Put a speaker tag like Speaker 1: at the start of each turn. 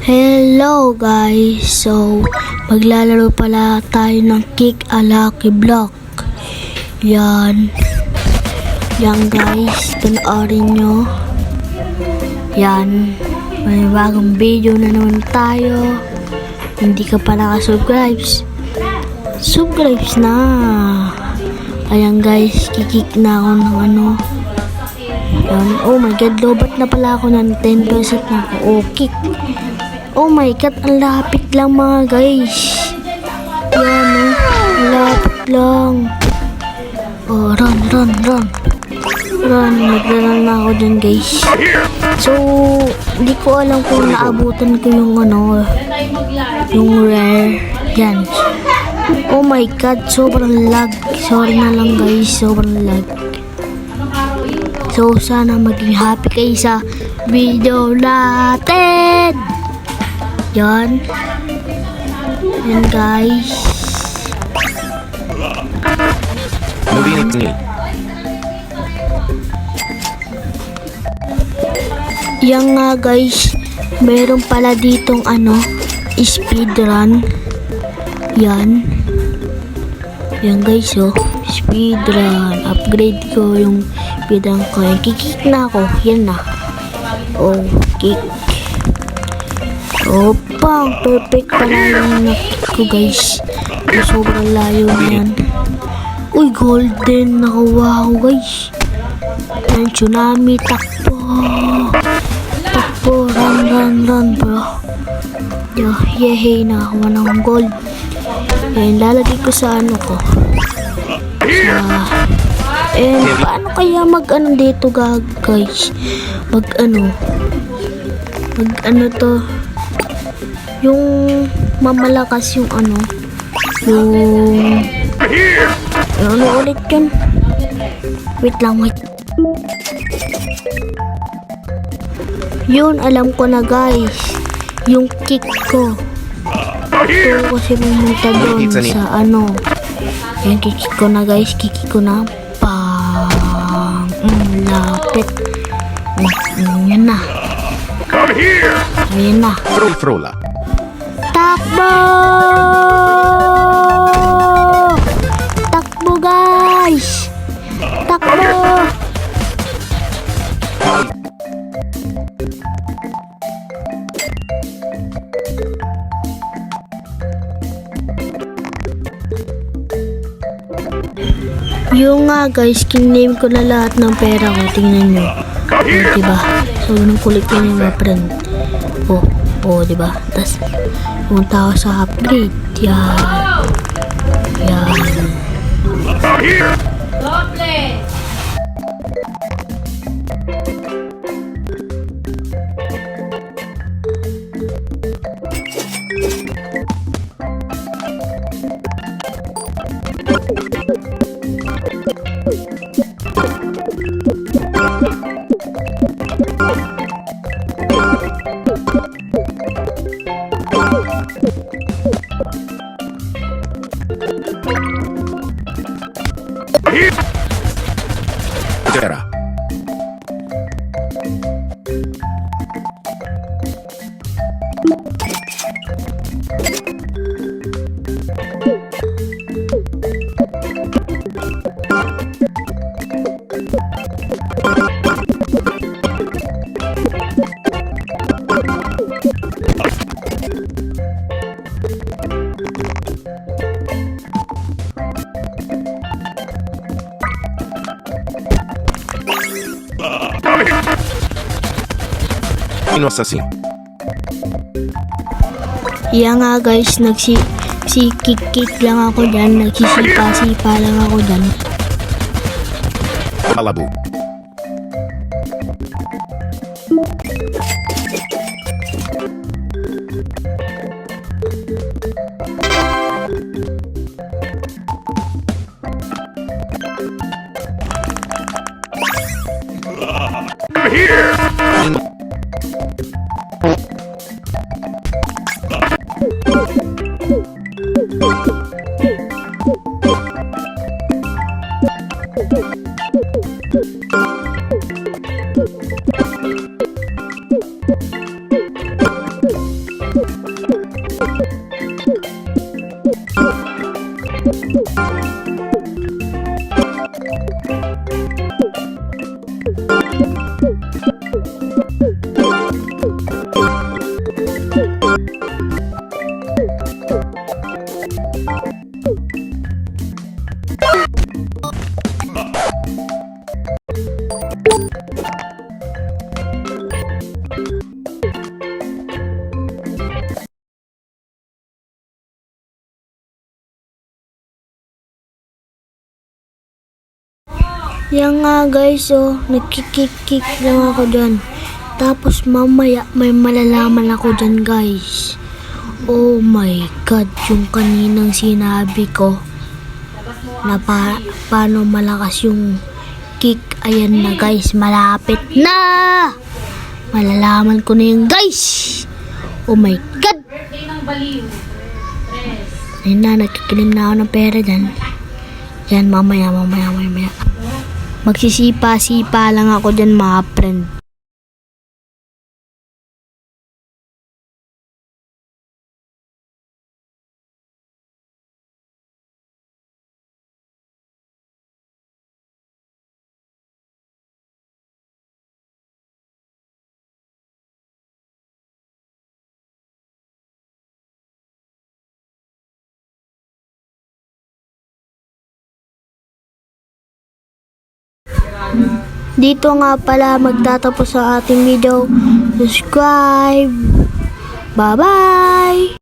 Speaker 1: Hello guys! So, maglalaro pala tayo ng Kick a Lucky Block. Yan. Yan guys, panoorin nyo. Yan. May bagong video na naman tayo. Hindi ka pa naka-subscribe. Subscribe na. Ayan guys, kikik na ako ng ano. Yan. Oh my god, lobat na pala ako ng 10 pesos na ako. Oh, kick. Oh my god, ang lapit lang mga guys. Yan oh, ang lapit lang. Oh, run. Naglaran na ako dyan guys. So, hindi ko alam kung naabutan ko yung ano, yung rare. Yan. Oh my god, sobrang lag. Sorry na lang guys, sobrang lag. So, sana maging happy kayo sa video natin. Yan. Yan guys. Yan nga guys. Meron pala ditong ano, speedrun. Yan. Yan guys oh. Speedrun. Upgrade ko yung speedrun ko. Yan. Kikik na ako. Yan na. Oh, kick. Opa, perfect pala yung nakik ko guys. Sobrang layo niyan. Uy, golden. Nakawa ko guys. Yan, tsunami. Takbo. Takbo. Run bro. Yehey, nakakuha ng gold. Yan, lalagay ko sa ano ko. Paano kaya mag-ano dito guys? Mag-ano to? Yung mamalakas yung ano, yung ano ulit yun? Wait. Yun, alam ko na guys, yung kick ko. Ito kasi pumunta doon sa ano. Yung kick ko na guys, kick ko na. Pang! Lapit. Yan na. Ayan na.
Speaker 2: Frola.
Speaker 1: Takbo! Takbo guys! Takbo! Yung nga guys, kiname ko na lahat ng pera ko. Tingnan nyo. Diba? So, nung kulit ko yung mga friend. Oh, diba? Tapos, pumunta ako sa upgrade. Yan.
Speaker 2: Tera. Assassin.
Speaker 1: Yan nga guys, kick lang ako dyan. Nagsisipa lang ako dyan.
Speaker 2: Malabu. I'm here.
Speaker 1: Yan nga guys, nagkikik-kik lang ako dyan. Tapos mamaya may malalaman ako dyan guys. Oh my God, yung kaninang sinabi ko na paano malakas yung kick. Ayan na guys, malapit na. Malalaman ko na yun guys. Oh my God. Ayun na, nagkikilim na ako ng pera dyan. Yan, mamaya. Magsisipa-sipa lang ako dyan mga friend. Dito nga pala magtatapos ang ating video. Subscribe. Bye-bye!